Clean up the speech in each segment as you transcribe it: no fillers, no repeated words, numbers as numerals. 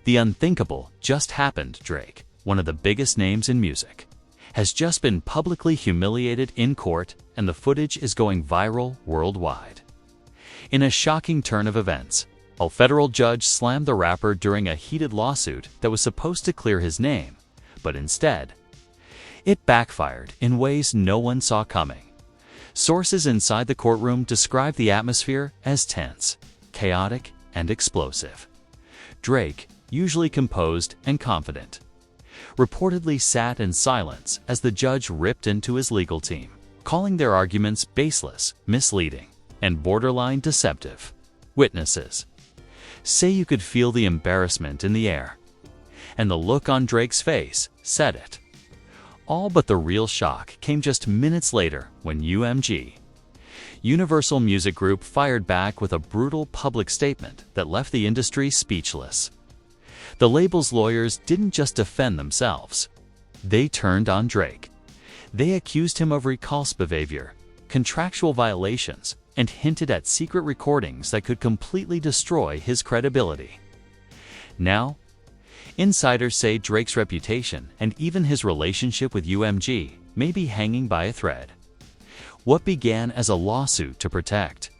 The unthinkable just happened. Drake, one of the biggest names in music, has just been publicly humiliated in court, and the footage is going viral worldwide. In a shocking turn of events, a federal judge slammed the rapper during a heated lawsuit that was supposed to clear his name, but instead, it backfired in ways no one saw coming. Sources inside the courtroom describe the atmosphere as tense, chaotic, and explosive. Drake, usually composed and confident, reportedly sat in silence as the judge ripped into his legal team, calling their arguments baseless, misleading, and borderline deceptive. Witnesses say you could feel the embarrassment in the air, and the look on Drake's face said it. All but the real shock came just minutes later when UMG, Universal Music Group, fired back with a brutal public statement that left the industry speechless. The label's lawyers didn't just defend themselves. They turned on Drake. They accused him of recalcitrant behavior, contractual violations, and hinted at secret recordings that could completely destroy his credibility. Now, insiders say Drake's reputation and even his relationship with UMG may be hanging by a thread. What began as a lawsuit to protect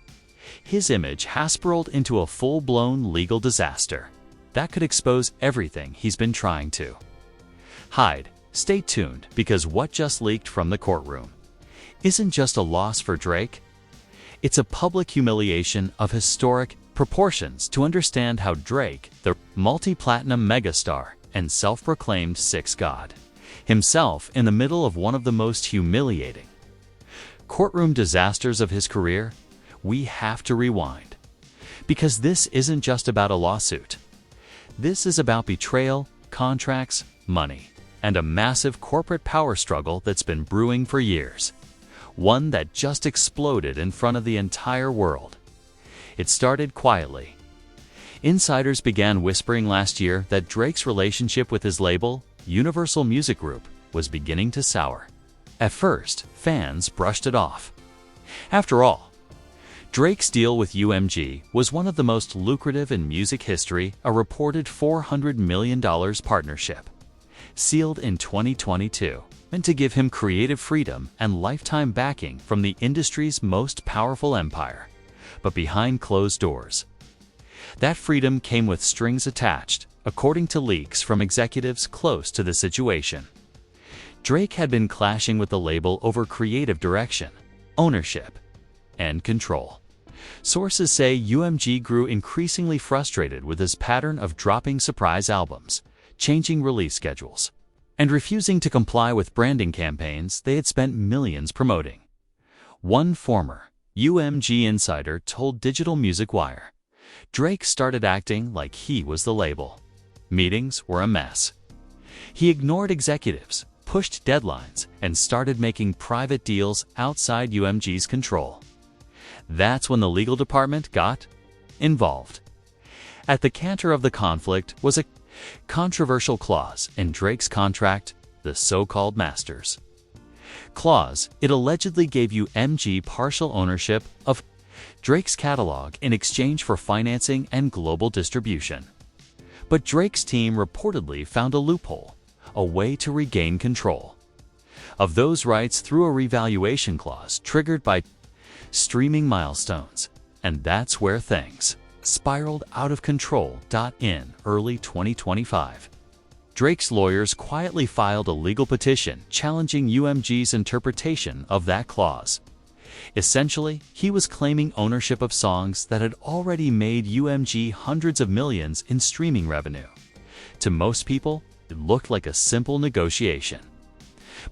his image has spiraled into a full-blown legal disaster that could expose everything he's been trying to hide. Stay tuned, because what just leaked from the courtroom isn't just a loss for Drake. It's a public humiliation of historic proportions. To understand how Drake, the multi-platinum megastar and self-proclaimed sex god, himself in the middle of one of the most humiliating courtroom disasters of his career, we have to rewind. Because this isn't just about a lawsuit. This is about betrayal, contracts, money, and a massive corporate power struggle that's been brewing for years. One that just exploded in front of the entire world. It started quietly. Insiders began whispering last year that Drake's relationship with his label, Universal Music Group, was beginning to sour. At first, fans brushed it off. After all, Drake's deal with UMG was one of the most lucrative in music history, a reported $400 million partnership, sealed in 2022, meant to give him creative freedom and lifetime backing from the industry's most powerful empire. But behind closed doors, that freedom came with strings attached, according to leaks from executives close to the situation. Drake had been clashing with the label over creative direction, ownership, and control. Sources say UMG grew increasingly frustrated with his pattern of dropping surprise albums, changing release schedules, and refusing to comply with branding campaigns they had spent millions promoting. One former UMG insider told Digital Music Wire, Drake started acting like he was the label. Meetings were a mess. He ignored executives, pushed deadlines, and started making private deals outside UMG's control. That's when the legal department got involved. At the center of the conflict was a controversial clause in Drake's contract, the so-called Masters Clause. It allegedly gave UMG partial ownership of Drake's catalog in exchange for financing and global distribution. But Drake's team reportedly found a loophole, a way to regain control of those rights through a revaluation clause triggered by streaming milestones. And that's where things spiraled out of control. In early 2025, Drake's lawyers quietly filed a legal petition challenging UMG's interpretation of that clause. Essentially, he was claiming ownership of songs that had already made UMG hundreds of millions in streaming revenue. To most people, it looked like a simple negotiation.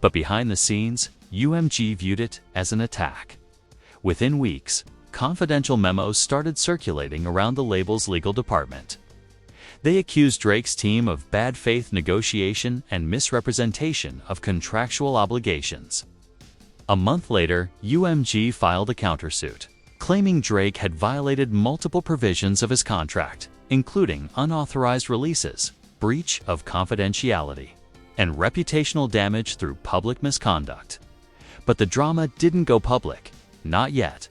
But behind the scenes, UMG viewed it as an attack. Within weeks, confidential memos started circulating around the label's legal department. They accused Drake's team of bad faith negotiation and misrepresentation of contractual obligations. A month later, UMG filed a countersuit, claiming Drake had violated multiple provisions of his contract, including unauthorized releases, breach of confidentiality, and reputational damage through public misconduct. But the drama didn't go public. Not yet.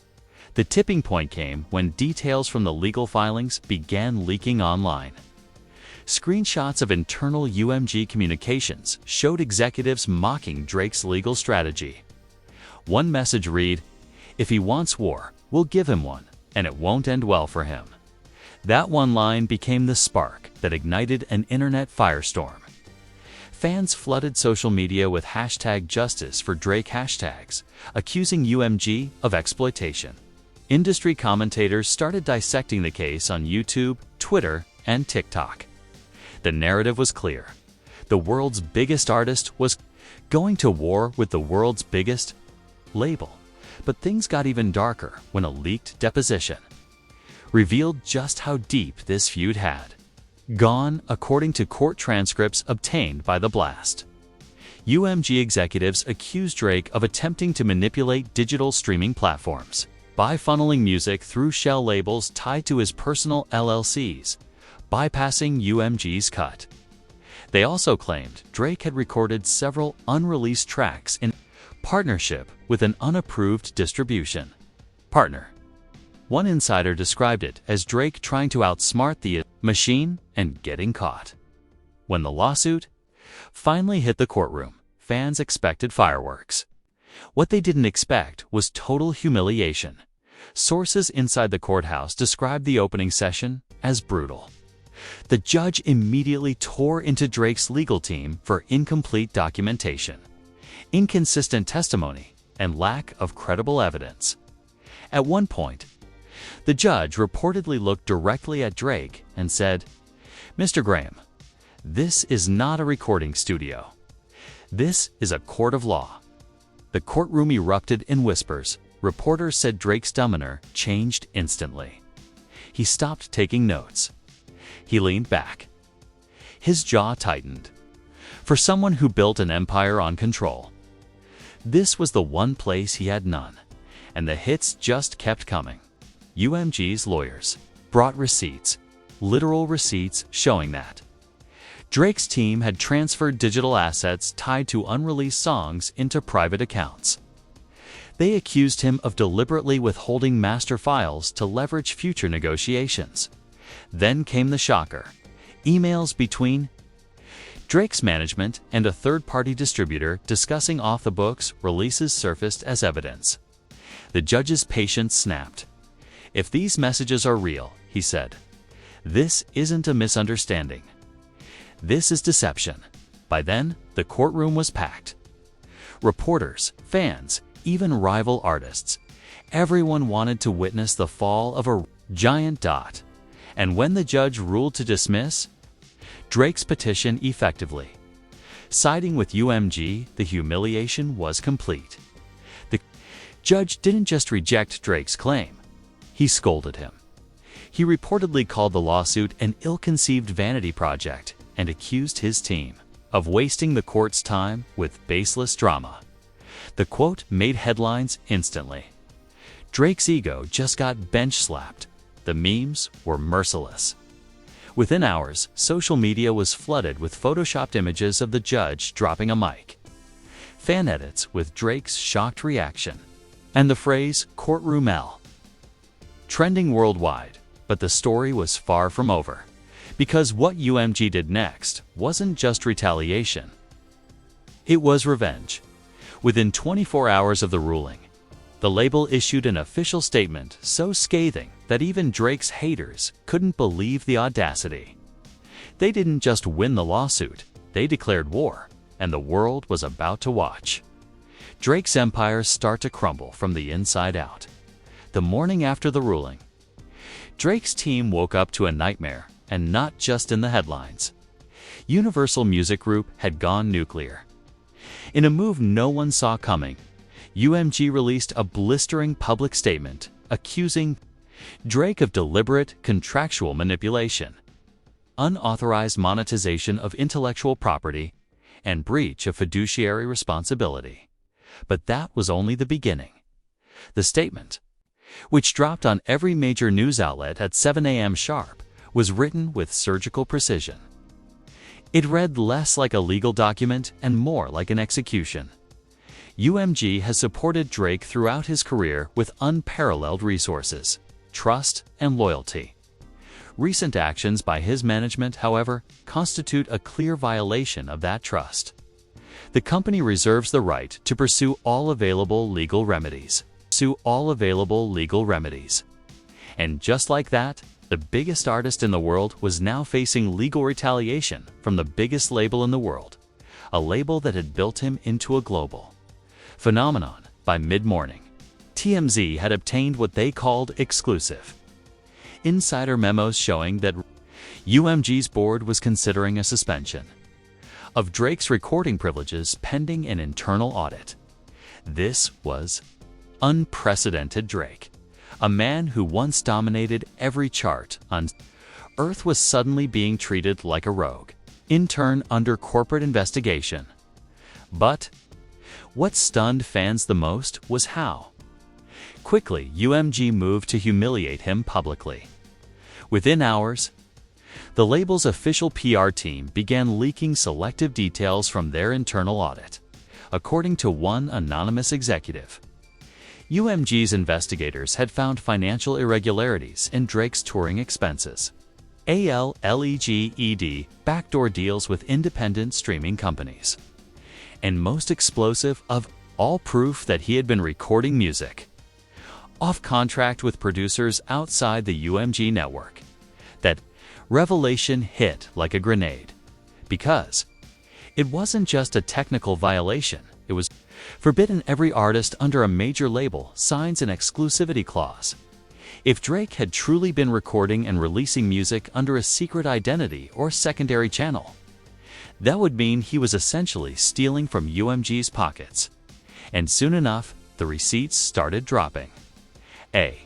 The tipping point came when details from the legal filings began leaking online. Screenshots of internal UMG communications showed executives mocking Drake's legal strategy. One message read, "If he wants war, we'll give him one, and it won't end well for him." That one line became the spark that ignited an internet firestorm. Fans flooded social media with #JusticeForDrake hashtags, accusing UMG of exploitation. Industry commentators started dissecting the case on YouTube, Twitter, and TikTok. The narrative was clear. The world's biggest artist was going to war with the world's biggest label. But things got even darker when a leaked deposition revealed just how deep this feud had gone, according to court transcripts obtained by The Blast. UMG executives accused Drake of attempting to manipulate digital streaming platforms by funneling music through shell labels tied to his personal LLCs, bypassing UMG's cut. They also claimed Drake had recorded several unreleased tracks in partnership with an unapproved distribution partner. One insider described it as Drake trying to outsmart the machine and getting caught. When the lawsuit finally hit the courtroom, fans expected fireworks. What they didn't expect was total humiliation. Sources inside the courthouse described the opening session as brutal. The judge immediately tore into Drake's legal team for incomplete documentation, inconsistent testimony, and lack of credible evidence. At one point, the judge reportedly looked directly at Drake and said, "Mr. Graham, this is not a recording studio. This is a court of law." The courtroom erupted in whispers. Reporters said Drake's demeanor changed instantly. He stopped taking notes. He leaned back. His jaw tightened. For someone who built an empire on control, this was the one place he had none, and the hits just kept coming. UMG's lawyers brought receipts, literal receipts showing that Drake's team had transferred digital assets tied to unreleased songs into private accounts. They accused him of deliberately withholding master files to leverage future negotiations. Then came the shocker. Emails between Drake's management and a third-party distributor discussing off-the-books releases surfaced as evidence. The judge's patience snapped. "If these messages are real," he said, "this isn't a misunderstanding. This is deception." By then, the courtroom was packed. Reporters, fans, even rival artists. Everyone wanted to witness the fall of a giant dot. And when the judge ruled to dismiss Drake's petition effectively, siding with UMG, the humiliation was complete. The judge didn't just reject Drake's claim. He scolded him. He reportedly called the lawsuit an ill-conceived vanity project and accused his team of wasting the court's time with baseless drama. The quote made headlines instantly. Drake's ego just got bench-slapped. The memes were merciless. Within hours, social media was flooded with photoshopped images of the judge dropping a mic, fan edits with Drake's shocked reaction, and the phrase "courtroom L" trending worldwide. But the story was far from over, because what UMG did next wasn't just retaliation. It was revenge. Within 24 hours of the ruling, the label issued an official statement so scathing that even Drake's haters couldn't believe the audacity. They didn't just win the lawsuit, they declared war, and the world was about to watch Drake's empire start to crumble from the inside out. The morning after the ruling, Drake's team woke up to a nightmare, and not just in the headlines. Universal Music Group had gone nuclear. In a move no one saw coming, UMG released a blistering public statement accusing Drake of deliberate contractual manipulation, unauthorized monetization of intellectual property, and breach of fiduciary responsibility. But that was only the beginning. The statement, which dropped on every major news outlet at 7 a.m. sharp, was written with surgical precision. It read less like a legal document and more like an execution. UMG has supported Drake throughout his career with unparalleled resources, trust, and loyalty. Recent actions by his management, however, constitute a clear violation of that trust. The company reserves the right to pursue all available legal remedies. And just like that, the biggest artist in the world was now facing legal retaliation from the biggest label in the world, a label that had built him into a global phenomenon. By mid-morning, TMZ had obtained what they called exclusive insider memos showing that UMG's board was considering a suspension of Drake's recording privileges pending an internal audit. This was unprecedented. Drake, a man who once dominated every chart on Earth, was suddenly being treated like a rogue intern under corporate investigation. But what stunned fans the most was how quickly UMG moved to humiliate him publicly. Within hours, the label's official PR team began leaking selective details from their internal audit. According to one anonymous executive, UMG's investigators had found financial irregularities in Drake's touring expenses, alleged backdoor deals with independent streaming companies, and most explosive of all, proof that he had been recording music off contract with producers outside the UMG network. That revelation hit like a grenade, because it wasn't just a technical violation, it was forbidden. Every artist under a major label signs an exclusivity clause. If Drake had truly been recording and releasing music under a secret identity or secondary channel, that would mean he was essentially stealing from UMG's pockets. And soon enough, the receipts started dropping. A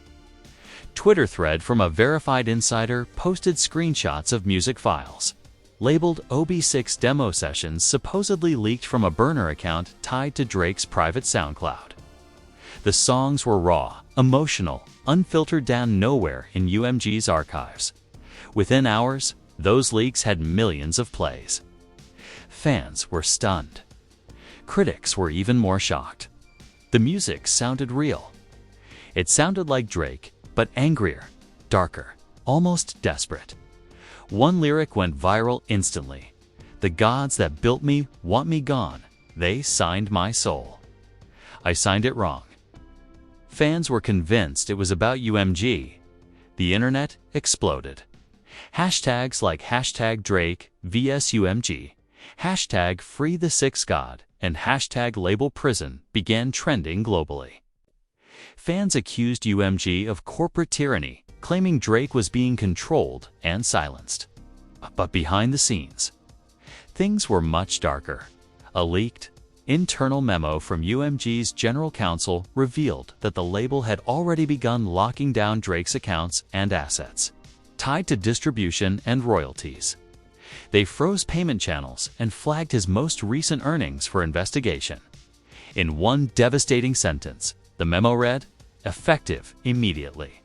Twitter thread from a verified insider posted screenshots of music files labeled OB6 demo sessions supposedly leaked from a burner account tied to Drake's private SoundCloud. The songs were raw, emotional, unfiltered, down nowhere in UMG's archives. Within hours, those leaks had millions of plays. Fans were stunned. Critics were even more shocked. The music sounded real. It sounded like Drake, but angrier, darker, almost desperate. One lyric went viral instantly. "The gods that built me want me gone. They signed my soul. I signed it wrong." Fans were convinced it was about UMG. The internet exploded. Hashtags like #Drake vs UMG, #FreeTheSixGod, and #LabelPrison began trending globally. Fans accused UMG of corporate tyranny, claiming Drake was being controlled and silenced. But behind the scenes, things were much darker. A leaked, internal memo from UMG's general counsel revealed that the label had already begun locking down Drake's accounts and assets tied to distribution and royalties. They froze payment channels and flagged his most recent earnings for investigation. In one devastating sentence, the memo read, "Effective immediately.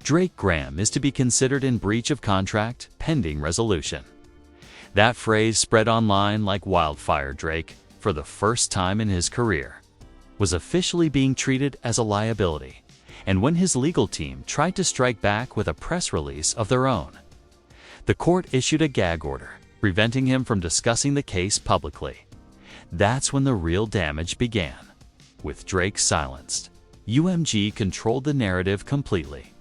Drake Graham is to be considered in breach of contract pending resolution." That phrase spread online like wildfire. Drake, for the first time in his career, was officially being treated as a liability, and when his legal team tried to strike back with a press release of their own, the court issued a gag order, preventing him from discussing the case publicly. That's when the real damage began. With Drake silenced, UMG controlled the narrative completely.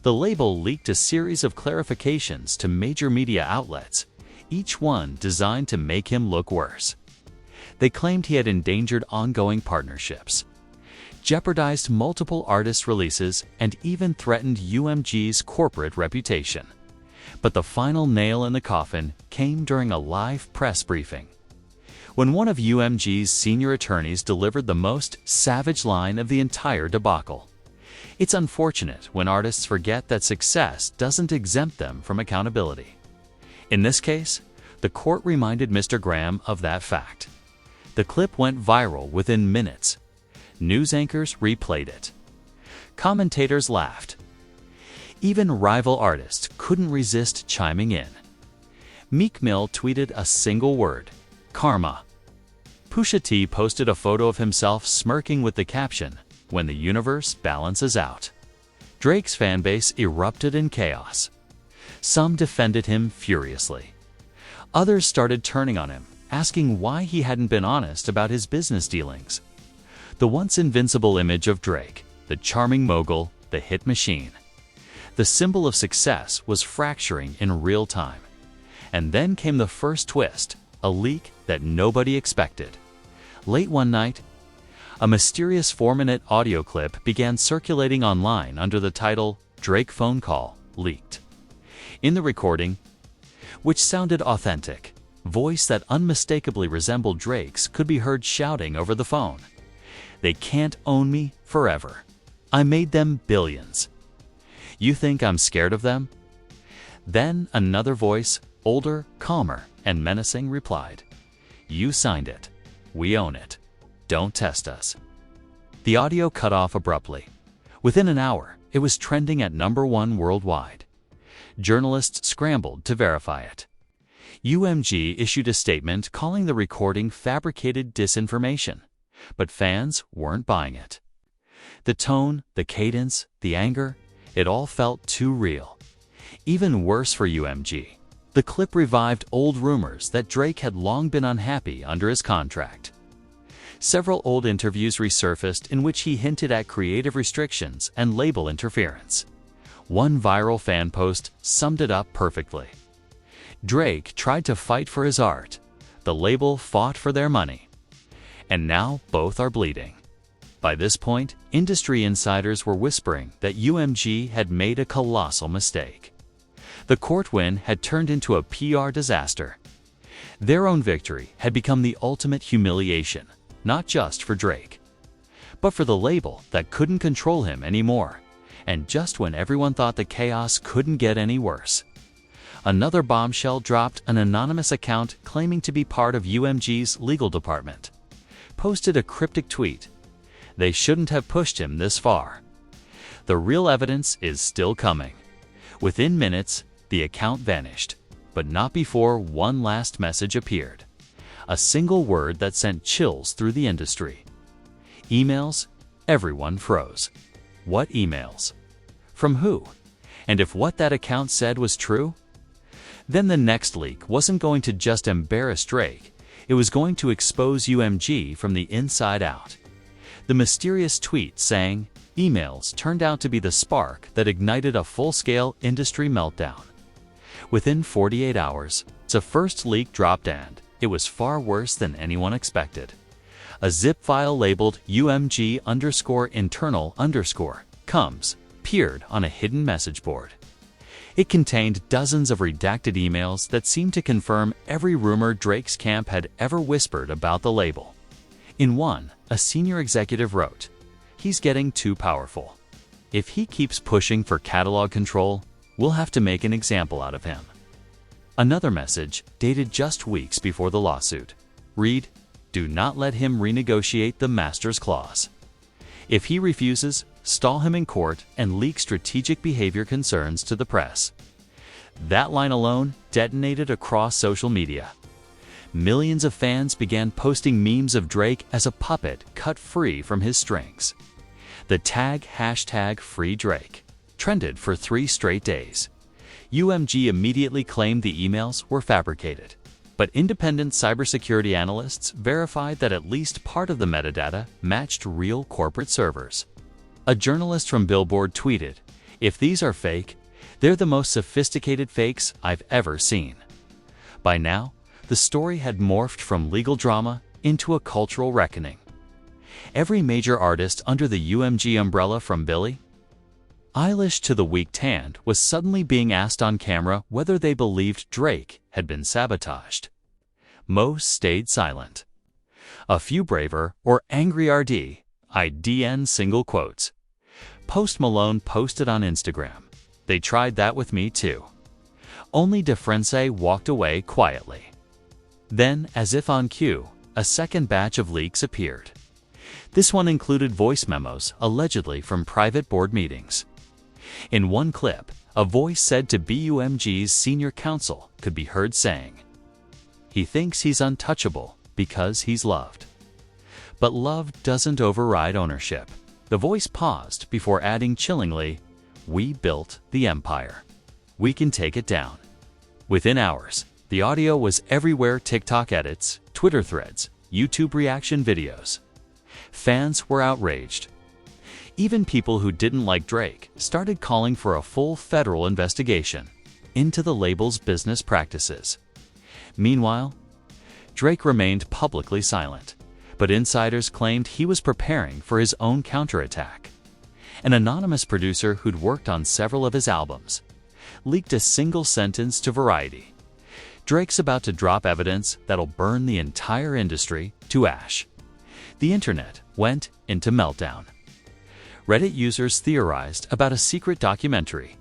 The label leaked a series of clarifications to major media outlets, each one designed to make him look worse. They claimed he had endangered ongoing partnerships, jeopardized multiple artist releases, and even threatened UMG's corporate reputation. But the final nail in the coffin came during a live press briefing, when one of UMG's senior attorneys delivered the most savage line of the entire debacle. It's unfortunate when artists forget that success doesn't exempt them from accountability. In this case, the court reminded Mr. Graham of that fact. The clip went viral within minutes. News anchors replayed it. Commentators laughed. Even rival artists couldn't resist chiming in. Meek Mill tweeted a single word: karma. Pusha T posted a photo of himself smirking with the caption, "When the universe balances out." Drake's fanbase erupted in chaos. Some defended him furiously. Others started turning on him, asking why he hadn't been honest about his business dealings. The once invincible image of Drake, the charming mogul, the hit machine, the symbol of success, was fracturing in real time. And then came the first twist, a leak that nobody expected. Late one night, a mysterious 4-minute audio clip began circulating online under the title "Drake Phone Call Leaked." In the recording, which sounded authentic, voice that unmistakably resembled Drake's could be heard shouting over the phone, "They can't own me forever. I made them billions. You think I'm scared of them?" Then another voice, older, calmer, and menacing, replied, "You signed it. We own it. Don't test us." The audio cut off abruptly. Within an hour, it was trending at #1 worldwide. Journalists scrambled to verify it. UMG issued a statement calling the recording fabricated disinformation, but fans weren't buying it. The tone, the cadence, the anger, it all felt too real. Even worse for UMG, the clip revived old rumors that Drake had long been unhappy under his contract. Several old interviews resurfaced in which he hinted at creative restrictions and label interference. One viral fan post summed it up perfectly. Drake tried to fight for his art. The label fought for their money. And now both are bleeding. By this point, industry insiders were whispering that UMG had made a colossal mistake. The court win had turned into a PR disaster. Their own victory had become the ultimate humiliation, not just for Drake, but for the label that couldn't control him anymore. And just when everyone thought the chaos couldn't get any worse, another bombshell dropped. An anonymous account claiming to be part of UMG's legal department posted a cryptic tweet. "They shouldn't have pushed him this far." The real evidence is still coming. Within minutes, the account vanished, but not before one last message appeared. A single word that sent chills through the industry. Emails, everyone froze. What emails? From who? And if what that account said was true? Then the next leak wasn't going to just embarrass Drake, it was going to expose UMG from the inside out. The mysterious tweet saying, "Emails" turned out to be the spark that ignited a full-scale industry meltdown. Within 48 hours, the first leak dropped, and it was far worse than anyone expected. A zip file labeled UMG_internal_coms appeared on a hidden message board. It contained dozens of redacted emails that seemed to confirm every rumor Drake's camp had ever whispered about the label. In one, a senior executive wrote, "He's getting too powerful. If he keeps pushing for catalog control, we'll have to make an example out of him." Another message, dated just weeks before the lawsuit, read, "Do not let him renegotiate the master's clause. If he refuses, stall him in court and leak strategic behavior concerns to the press." That line alone detonated across social media. Millions of fans began posting memes of Drake as a puppet cut free from his strings. The tag #FreeDrake trended for 3 straight days. UMG immediately claimed the emails were fabricated, but independent cybersecurity analysts verified that at least part of the metadata matched real corporate servers. A journalist from Billboard tweeted, "If these are fake, they're the most sophisticated fakes I've ever seen." By now, the story had morphed from legal drama into a cultural reckoning. Every major artist under the UMG umbrella, from Billie Eilish to the Weeknd, was suddenly being asked on camera whether they believed Drake had been sabotaged. Most stayed silent. A few braver or angry IDN single quotes. Post Malone posted on Instagram, "They tried that with me too." Only DeFrance walked away quietly. Then, as if on cue, a second batch of leaks appeared. This one included voice memos allegedly from private board meetings. In one clip, a voice said to BUMG's senior counsel could be heard saying, "He thinks he's untouchable because he's loved." But love doesn't override ownership. The voice paused before adding chillingly, "We built the empire." We can take it down. Within hours, the audio was everywhere: TikTok edits, Twitter threads, YouTube reaction videos. Fans were outraged. Even people who didn't like Drake started calling for a full federal investigation into the label's business practices. Meanwhile, Drake remained publicly silent, but insiders claimed he was preparing for his own counterattack. An anonymous producer who'd worked on several of his albums leaked a single sentence to Variety: "Drake's about to drop evidence that'll burn the entire industry to ash." The internet went into meltdown. Reddit users theorized about a secret documentary.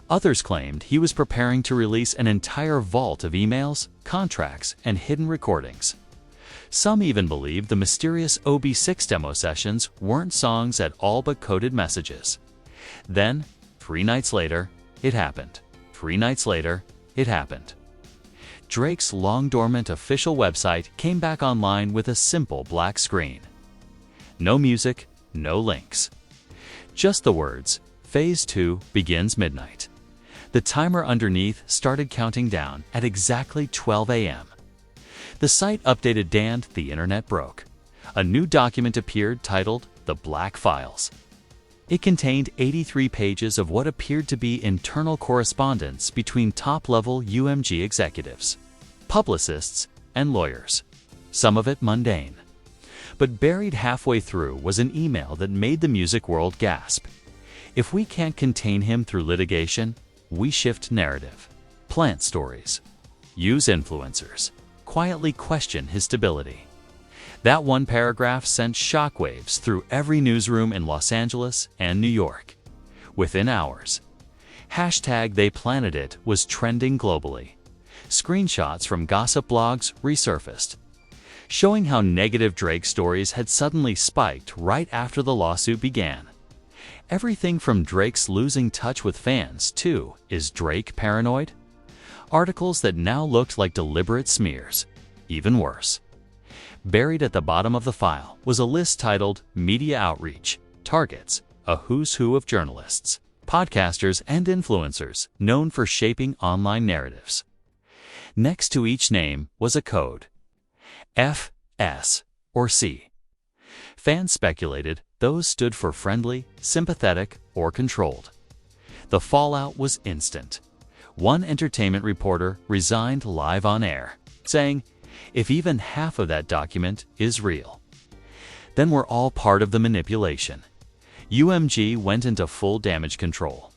Others claimed he was preparing to release an entire vault of emails, contracts, and hidden recordings. Some even believed the mysterious OB6 demo sessions weren't songs at all but coded messages. Then, 3 nights later, it happened. 3 nights later, it happened. Drake's long-dormant official website came back online with a simple black screen. No music, no links. Just the words, "Phase 2 begins midnight." The timer underneath started counting down at exactly 12 a.m. The site updated and the internet broke. A new document appeared titled "The Black Files." It contained 83 pages of what appeared to be internal correspondence between top-level UMG executives, publicists, and lawyers. Some of it mundane. But buried halfway through was an email that made the music world gasp. "If we can't contain him through litigation, we shift narrative, plant stories, use influencers, quietly question his stability." That one paragraph sent shockwaves through every newsroom in Los Angeles and New York. Within hours, #TheyPlantedIt was trending globally. Screenshots from gossip blogs resurfaced, showing how negative Drake stories had suddenly spiked right after the lawsuit began. Everything from Drake's losing touch with fans to "Is Drake paranoid?" Articles that now looked like deliberate smears. Even worse. Buried at the bottom of the file was a list titled "Media Outreach Targets," a who's who of journalists, podcasters, and influencers known for shaping online narratives. Next to each name was a code: F, S, or C. Fans speculated those stood for friendly, sympathetic, or controlled. The fallout was instant. One entertainment reporter resigned live on air, saying, "If even half of that document is real, then we're all part of the manipulation." UMG went into full damage control,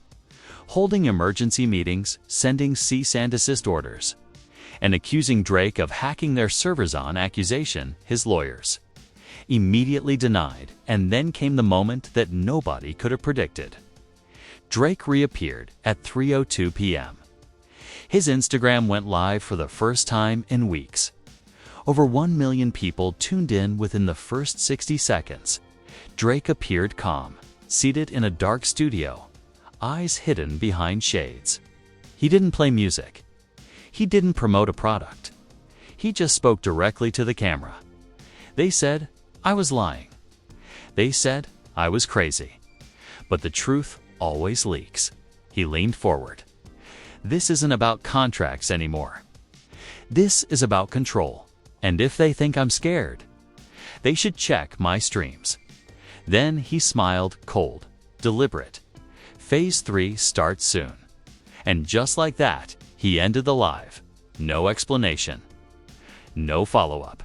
holding emergency meetings, sending cease and desist orders, and accusing Drake of hacking their servers. On accusation, his lawyers immediately denied, and then came the moment that nobody could have predicted. Drake reappeared at 3:02 p.m. His Instagram went live for the first time in weeks. Over 1 million people tuned in within the first 60 seconds. Drake appeared calm, seated in a dark studio, eyes hidden behind shades. He didn't play music. He didn't promote a product. He just spoke directly to the camera. They said, "I was lying." They said, "I was crazy." But the truth always leaks. He leaned forward. "This isn't about contracts anymore. This is about control. And if they think I'm scared, they should check my streams." Then he smiled, cold, deliberate. "Phase 3 starts soon." And just like that, he ended the live. No explanation. No follow-up.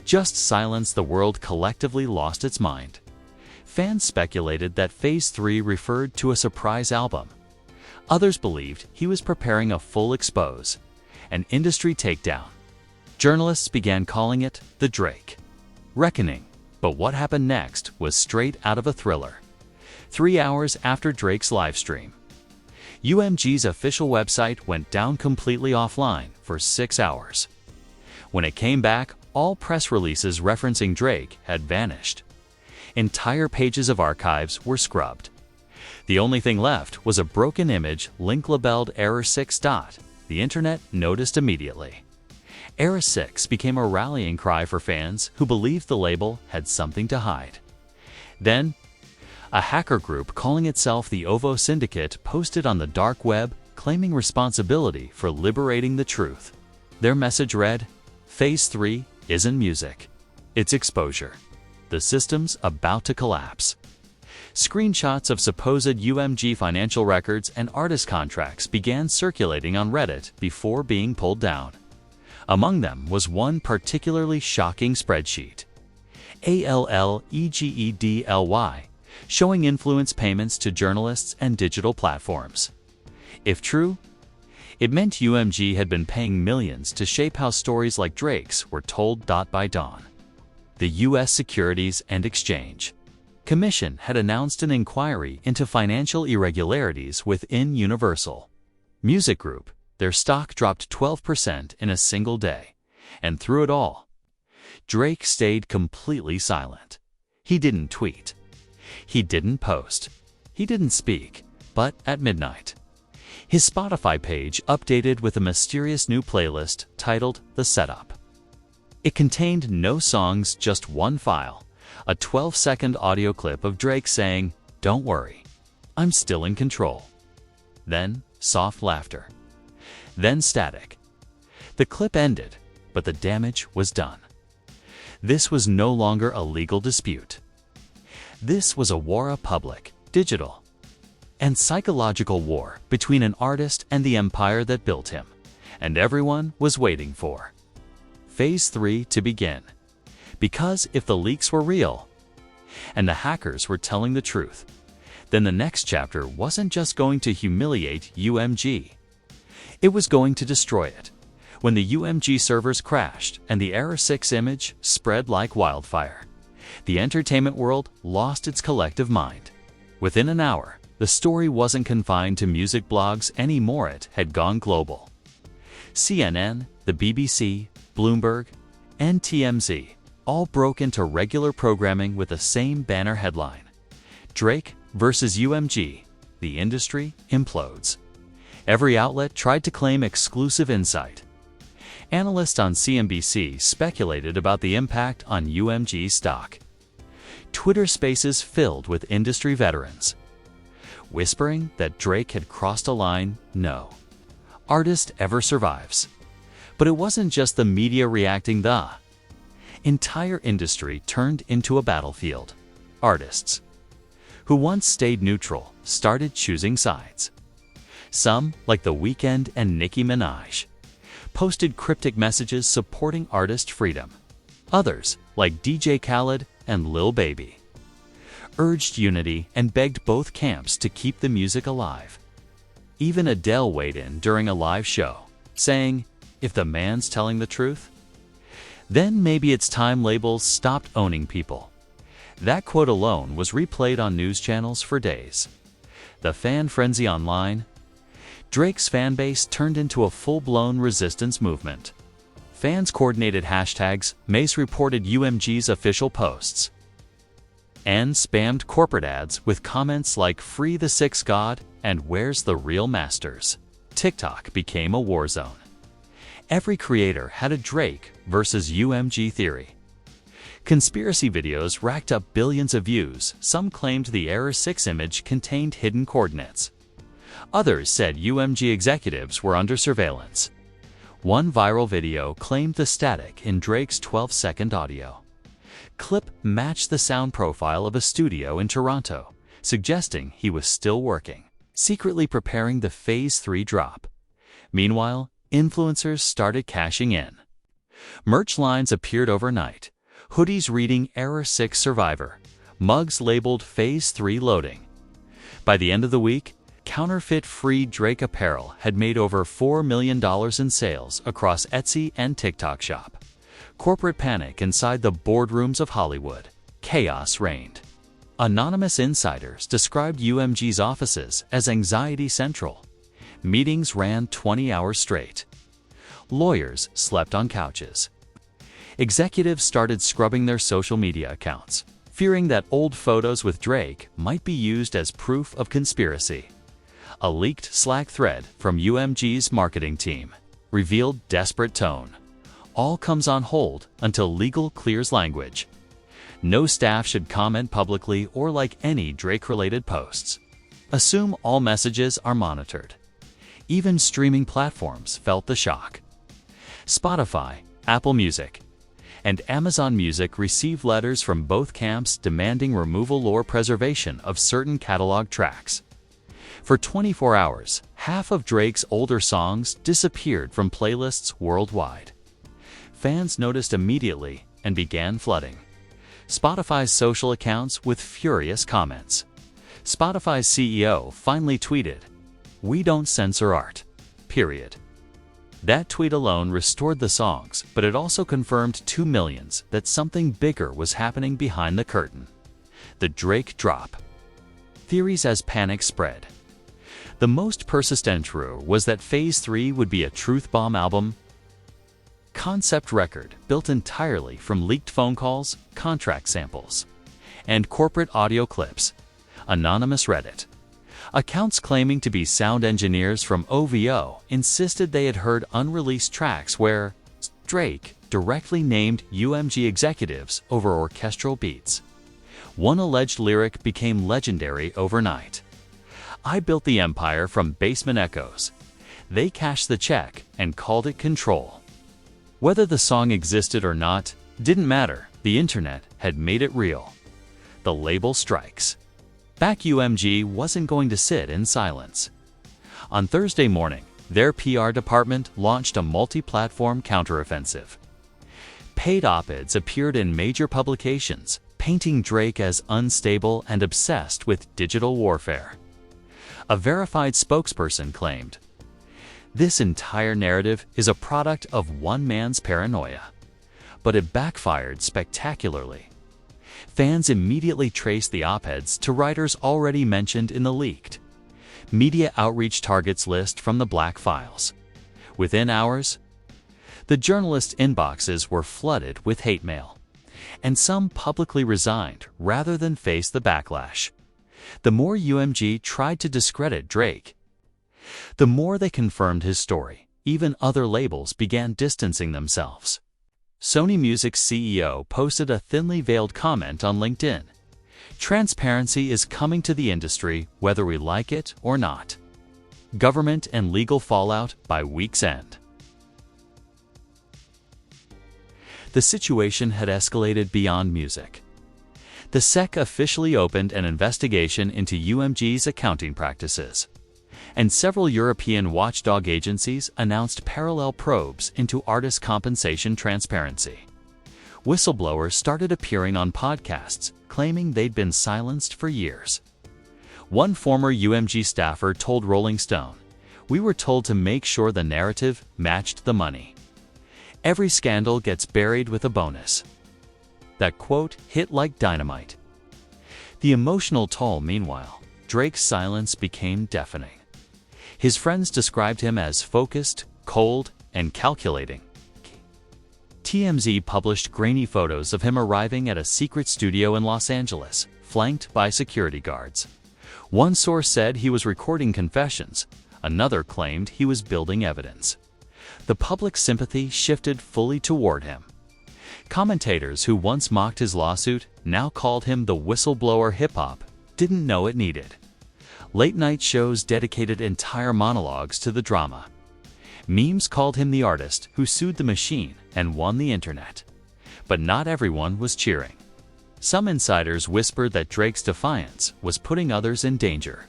Just silence. The world collectively lost its mind. Fans speculated that Phase 3 referred to a surprise album. Others believed he was preparing a full expose, an industry takedown. Journalists began calling it the Drake Reckoning. But what happened next was straight out of a thriller. 3 hours after Drake's livestream, UMG's official website went down completely offline for 6 hours. When it came back, all press releases referencing Drake had vanished. Entire pages of archives were scrubbed. The only thing left was a broken image link labeled Error 6. The internet noticed immediately. Error 6 became a rallying cry for fans who believed the label had something to hide. Then, a hacker group calling itself the OVO Syndicate posted on the dark web claiming responsibility for liberating the truth. Their message read, "Phase 3 isn't music, it's exposure. The system's about to collapse." Screenshots of supposed UMG financial records and artist contracts began circulating on Reddit before being pulled down. Among them was one particularly shocking spreadsheet, ALLEGEDLY, showing influence payments to journalists and digital platforms. If true, it meant UMG had been paying millions to shape how stories like Drake's were told. By dawn, the U.S. Securities and Exchange Commission had announced an inquiry into financial irregularities within Universal Music Group. Their stock dropped 12% in a single day, and through it all, Drake stayed completely silent. He didn't tweet. He didn't post. He didn't speak. But at midnight, his Spotify page updated with a mysterious new playlist titled The Setup. It contained no songs, just one file, a 12-second audio clip of Drake saying, "Don't worry, I'm still in control." Then soft laughter. Then static. The clip ended, but the damage was done. This was no longer a legal dispute. This was a war, a public, digital, and psychological war between an artist and the empire that built him, and everyone was waiting for Phase 3 to begin. Because if the leaks were real, and the hackers were telling the truth, then the next chapter wasn't just going to humiliate UMG. It was going to destroy it. When the UMG servers crashed and the Error 6 image spread like wildfire, the entertainment world lost its collective mind. Within an hour, the story wasn't confined to music blogs anymore. It had gone global. CNN, the BBC, Bloomberg, and TMZ all broke into regular programming with the same banner headline: Drake versus UMG, the industry implodes. Every outlet tried to claim exclusive insight. Analysts on CNBC speculated about the impact on UMG stock. Twitter spaces filled with industry veterans, whispering that Drake had crossed a line no artist ever survives. But it wasn't just the media reacting. The entire industry turned into a battlefield. Artists, who once stayed neutral, started choosing sides. Some, like The Weeknd and Nicki Minaj, posted cryptic messages supporting artist freedom. Others, like DJ Khaled and Lil Baby, urged unity and begged both camps to keep the music alive. Even Adele weighed in during a live show, saying, "If the man's telling the truth, then maybe it's time labels stopped owning people." That quote alone was replayed on news channels for days. The fan frenzy online. Drake's fanbase turned into a full-blown resistance movement. Fans coordinated hashtags, misreported UMG's official posts, and spammed corporate ads with comments like "Free the Six God" and "Where's the real masters?" TikTok became a war zone. Every creator had a Drake versus UMG theory. Conspiracy videos racked up billions of views. Some claimed the Error 6 image contained hidden coordinates. Others said UMG executives were under surveillance. One viral video claimed the static in Drake's 12-second audio clip matched the sound profile of a studio in Toronto, suggesting he was still working, secretly preparing the Phase 3 drop. Meanwhile, influencers started cashing in. Merch lines appeared overnight, hoodies reading Error 6 Survivor, mugs labeled Phase 3 loading. By the end of the week, counterfeit-free Drake apparel had made over $4 million in sales across Etsy and TikTok Shop. Corporate panic inside the boardrooms of Hollywood. Chaos reigned. Anonymous insiders described UMG's offices as anxiety central. Meetings ran 20 hours straight. Lawyers slept on couches. Executives started scrubbing their social media accounts, fearing that old photos with Drake might be used as proof of conspiracy. A leaked Slack thread from UMG's marketing team revealed desperate tone. All comes on hold until legal clears language. No staff should comment publicly or like any Drake-related posts. Assume all messages are monitored. Even streaming platforms felt the shock. Spotify, Apple Music, and Amazon Music received letters from both camps demanding removal or preservation of certain catalog tracks. For 24 hours, half of Drake's older songs disappeared from playlists worldwide. Fans noticed immediately and began flooding Spotify's social accounts with furious comments. Spotify's CEO finally tweeted, "We don't censor art. Period." That tweet alone restored the songs, but it also confirmed to millions that something bigger was happening behind the curtain. The Drake drop. Theories as panic spread. The most persistent rumor was that Phase 3 would be a truth bomb album. Concept record built entirely from leaked phone calls, contract samples, and corporate audio clips. Anonymous Reddit. Accounts claiming to be sound engineers from OVO insisted they had heard unreleased tracks where Drake directly named UMG executives over orchestral beats. One alleged lyric became legendary overnight. "I built the empire from basement echoes." They cashed the check and called it Control. Whether the song existed or not didn't matter. The internet had made it real. The label strikes. Back UMG wasn't going to sit in silence. On Thursday morning, their PR department launched a multi-platform counteroffensive. Paid op-eds appeared in major publications, painting Drake as unstable and obsessed with digital warfare. A verified spokesperson claimed, "This entire narrative is a product of one man's paranoia." But it backfired spectacularly. Fans immediately traced the op-eds to writers already mentioned in the leaked media outreach targets list from the Black Files. Within hours, the journalists' inboxes were flooded with hate mail, and some publicly resigned rather than face the backlash. The more UMG tried to discredit Drake, the more they confirmed his story. Even other labels began distancing themselves. Sony Music's CEO posted a thinly veiled comment on LinkedIn. "Transparency is coming to the industry whether we like it or not." Government and legal fallout by week's end. The situation had escalated beyond music. The SEC officially opened an investigation into UMG's accounting practices, and several European watchdog agencies announced parallel probes into artist compensation transparency. Whistleblowers started appearing on podcasts, claiming they'd been silenced for years. One former UMG staffer told Rolling Stone, "We were told to make sure the narrative matched the money. Every scandal gets buried with a bonus." That quote hit like dynamite. The emotional toll, meanwhile, Drake's silence became deafening. His friends described him as focused, cold, and calculating. TMZ published grainy photos of him arriving at a secret studio in Los Angeles, flanked by security guards. One source said he was recording confessions, another claimed he was building evidence. The public sympathy shifted fully toward him. Commentators who once mocked his lawsuit now called him the whistleblower hip-hop didn't know it needed. Late-night shows dedicated entire monologues to the drama. Memes called him the artist who sued the machine and won the internet. But not everyone was cheering. Some insiders whispered that Drake's defiance was putting others in danger.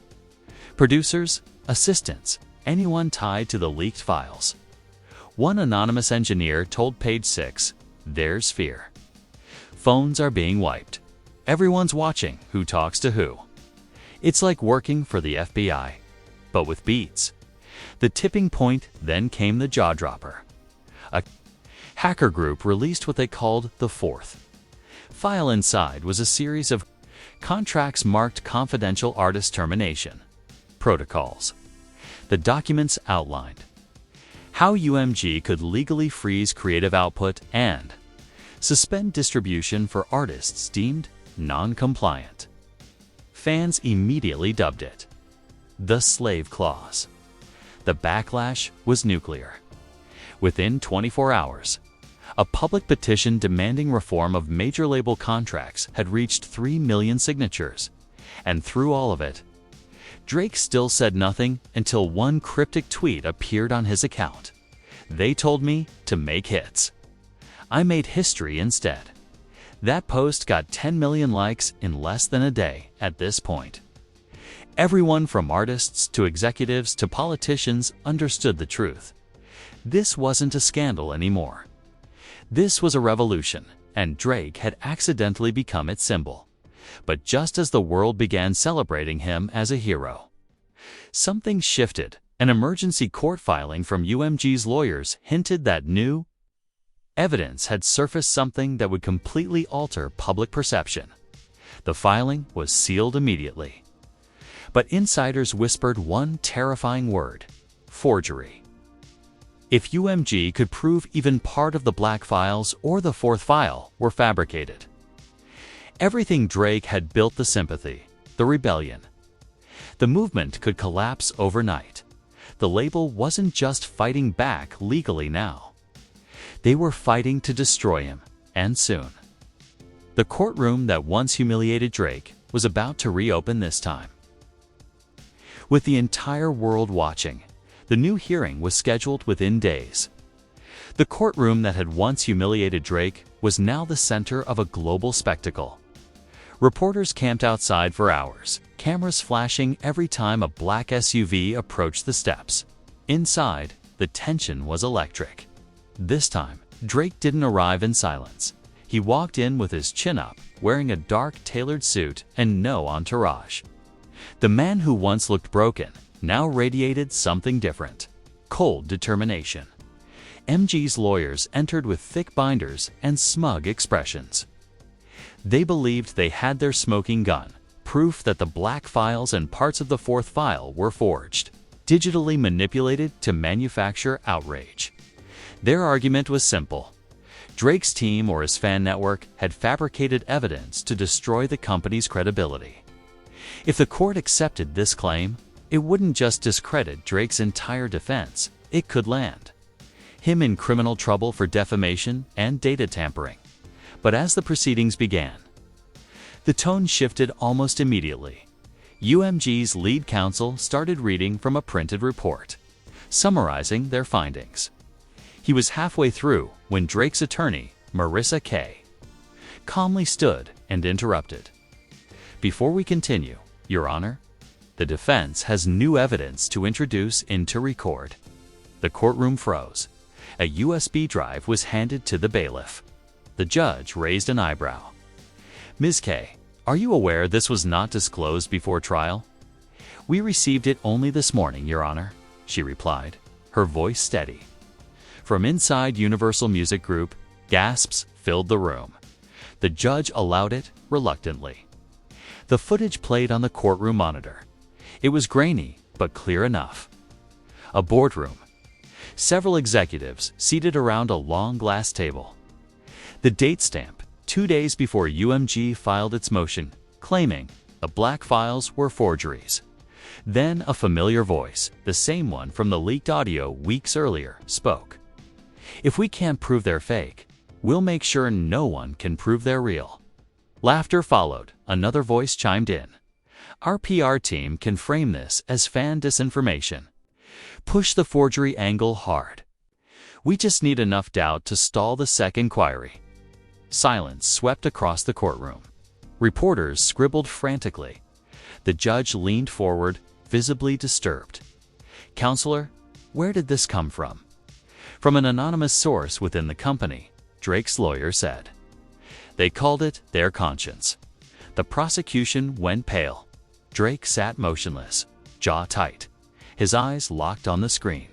Producers, assistants, anyone tied to the leaked files. One anonymous engineer told Page 6, "There's fear. Phones are being wiped. Everyone's watching who talks to who. It's like working for the FBI, but with beats." The tipping point then came the jaw-dropper. A hacker group released what they called the fourth file. Inside was a series of contracts marked confidential artist termination protocols. The documents outlined how UMG could legally freeze creative output and suspend distribution for artists deemed non-compliant. Fans immediately dubbed it the Slave Clause. The backlash was nuclear. Within 24 hours, a public petition demanding reform of major label contracts had reached 3 million signatures, and through all of it, Drake still said nothing until one cryptic tweet appeared on his account. "They told me to make hits. I made history instead." That post got 10 million likes in less than a day at this point. Everyone from artists to executives to politicians understood the truth. This wasn't a scandal anymore. This was a revolution, and Drake had accidentally become its symbol. But just as the world began celebrating him as a hero, something shifted. An emergency court filing from UMG's lawyers hinted that new evidence had surfaced, something that would completely alter public perception. The filing was sealed immediately. But insiders whispered one terrifying word: forgery. If UMG could prove even part of the Black Files or the fourth file were fabricated, everything Drake had built, the sympathy, the rebellion, the movement, could collapse overnight. The label wasn't just fighting back legally now. They were fighting to destroy him, and soon. The courtroom that once humiliated Drake was about to reopen this time. With the entire world watching, the new hearing was scheduled within days. The courtroom that had once humiliated Drake was now the center of a global spectacle. Reporters camped outside for hours, cameras flashing every time a black SUV approached the steps. Inside, the tension was electric. This time, Drake didn't arrive in silence. He walked in with his chin up, wearing a dark tailored suit and no entourage. The man who once looked broken now radiated something different: cold determination. MG's lawyers entered with thick binders and smug expressions. They believed they had their smoking gun, proof that the Black Files and parts of the fourth file were forged, digitally manipulated to manufacture outrage. Their argument was simple: Drake's team or his fan network had fabricated evidence to destroy the company's credibility. If the court accepted this claim, it wouldn't just discredit Drake's entire defense, it could land him in criminal trouble for defamation and data tampering. But as the proceedings began, the tone shifted almost immediately. UMG's lead counsel started reading from a printed report, summarizing their findings. He was halfway through when Drake's attorney, Marissa Kay, calmly stood and interrupted. "Before we continue, Your Honor, the defense has new evidence to introduce into record." The courtroom froze. A USB drive was handed to the bailiff. The judge raised an eyebrow. "Ms. Kay, are you aware this was not disclosed before trial?" "We received it only this morning, Your Honor," she replied, her voice steady. From inside Universal Music Group, gasps filled the room. The judge allowed it reluctantly. The footage played on the courtroom monitor. It was grainy, but clear enough. A boardroom. Several executives seated around a long glass table. The date stamp, 2 days before UMG filed its motion, claiming the Black Files were forgeries. Then a familiar voice, the same one from the leaked audio weeks earlier, spoke. "If we can't prove they're fake, we'll make sure no one can prove they're real." Laughter followed. Another voice chimed in. "Our PR team can frame this as fan disinformation. Push the forgery angle hard. We just need enough doubt to stall the SEC inquiry." Silence swept across the courtroom. Reporters scribbled frantically. The judge leaned forward, visibly disturbed. "Counselor, where did this come from?" "From an anonymous source within the company," Drake's lawyer said. "They called it their conscience." The prosecution went pale. Drake sat motionless, jaw tight, his eyes locked on the screen.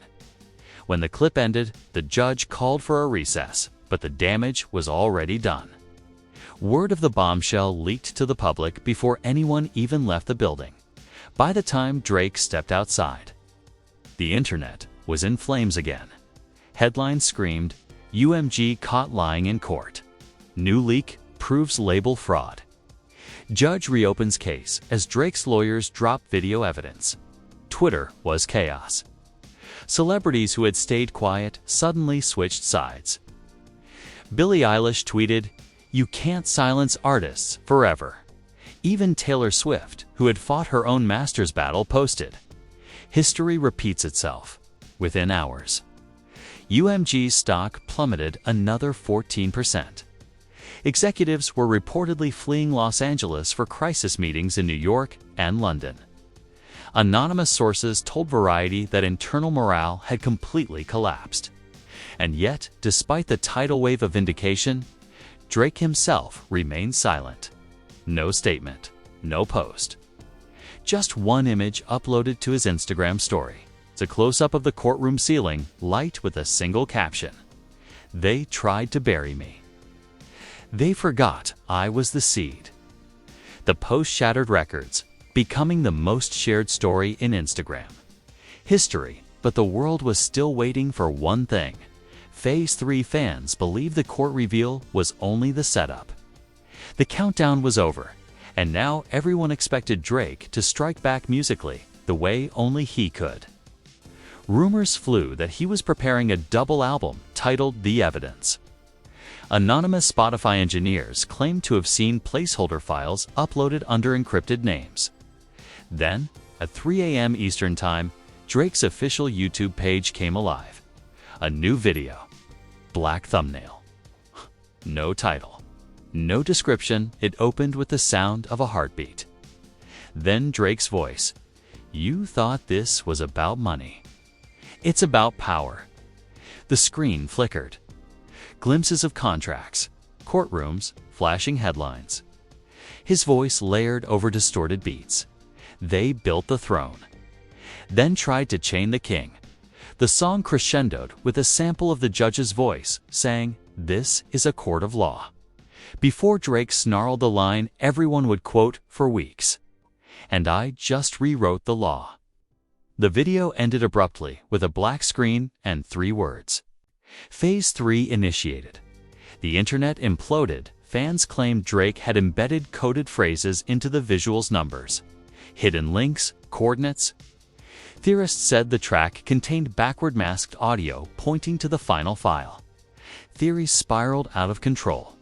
When the clip ended, the judge called for a recess, but the damage was already done. Word of the bombshell leaked to the public before anyone even left the building. By the time Drake stepped outside, the internet was in flames again. Headlines screamed, "UMG caught lying in court. New leak proves label fraud." Judge reopens case as Drake's lawyers drop video evidence. Twitter was chaos. Celebrities who had stayed quiet suddenly switched sides. Billie Eilish tweeted, "You can't silence artists forever." Even Taylor Swift, who had fought her own Masters battle, posted, "History repeats itself." Within hours, UMG's stock plummeted another 14%. Executives were reportedly fleeing Los Angeles for crisis meetings in New York and London. Anonymous sources told Variety that internal morale had completely collapsed. And yet, despite the tidal wave of vindication, Drake himself remained silent. No statement, no post. Just one image uploaded to his Instagram story. It's a close-up of the courtroom ceiling, light with a single caption, "They tried to bury me. They forgot I was the seed." The post shattered records, becoming the most shared story in Instagram history, but the world was still waiting for one thing. Phase 3 fans believe the court reveal was only the setup. The countdown was over, and now everyone expected Drake to strike back musically the way only he could. Rumors flew that he was preparing a double album titled The Evidence. Anonymous Spotify engineers claimed to have seen placeholder files uploaded under encrypted names. Then, at 3 a.m. Eastern Time, Drake's official YouTube page came alive. A new video. Black thumbnail. No title. No description. It opened with the sound of a heartbeat. Then Drake's voice. "You thought this was about money. It's about power." The screen flickered. Glimpses of contracts, courtrooms, flashing headlines. His voice layered over distorted beats. They built the throne, then tried to chain the king. The song crescendoed with a sample of the judge's voice, saying, "This is a court of law." Before Drake snarled the line everyone would quote for weeks, "And I just rewrote the law." The video ended abruptly with a black screen and 3 words. Phase 3 initiated. The internet imploded. Fans claimed Drake had embedded coded phrases into the visual's numbers, hidden links, coordinates. Theorists said the track contained backward masked audio pointing to the final file. Theories spiraled out of control.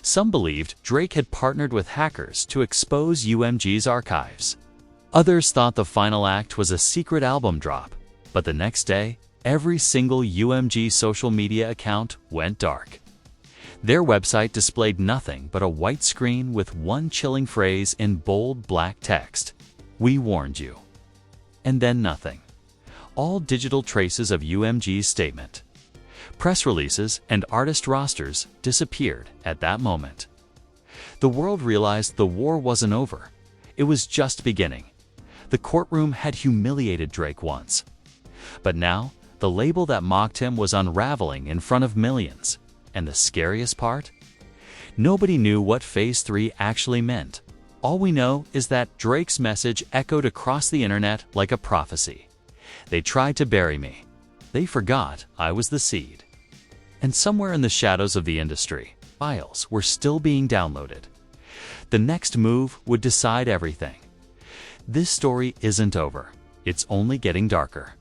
Some believed Drake had partnered with hackers to expose UMG's archives. Others thought the final act was a secret album drop, but the next day, every single UMG social media account went dark. Their website displayed nothing but a white screen with one chilling phrase in bold black text, "We warned you." And then nothing. All digital traces of UMG's statement. Press releases and artist rosters disappeared at that moment. The world realized the war wasn't over. It was just beginning. The courtroom had humiliated Drake once. But now, the label that mocked him was unraveling in front of millions. And the scariest part? Nobody knew what Phase 3 actually meant. All we know is that Drake's message echoed across the internet like a prophecy. They tried to bury me. They forgot I was the seed. And somewhere in the shadows of the industry, files were still being downloaded. The next move would decide everything. This story isn't over. It's only getting darker.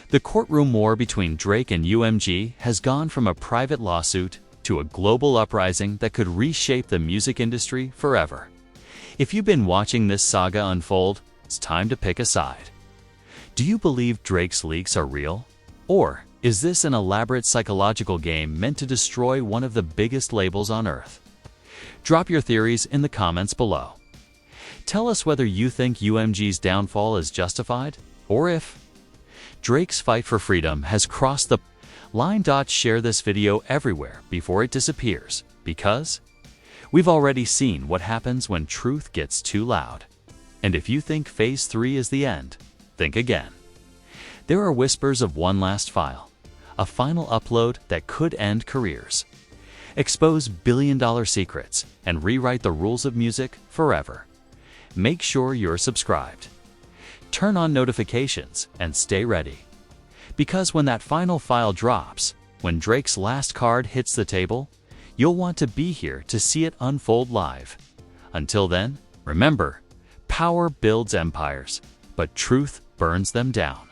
The courtroom war between Drake and UMG has gone from a private lawsuit to a global uprising that could reshape the music industry forever. If you've been watching this saga unfold, it's time to pick a side. Do you believe Drake's leaks are real? Or is this an elaborate psychological game meant to destroy one of the biggest labels on earth? Drop your theories in the comments below. Tell us whether you think UMG's downfall is justified, or if Drake's fight for freedom has crossed the line. Share this video everywhere before it disappears, because we've already seen what happens when truth gets too loud. And if you think Phase 3 is the end, think again. There are whispers of one last file, a final upload that could end careers, expose billion-dollar secrets, and rewrite the rules of music forever. Make sure you're subscribed. Turn on notifications and stay ready. Because when that final file drops, when Drake's last card hits the table, you'll want to be here to see it unfold live. Until then, remember, power builds empires, but truth burns them down.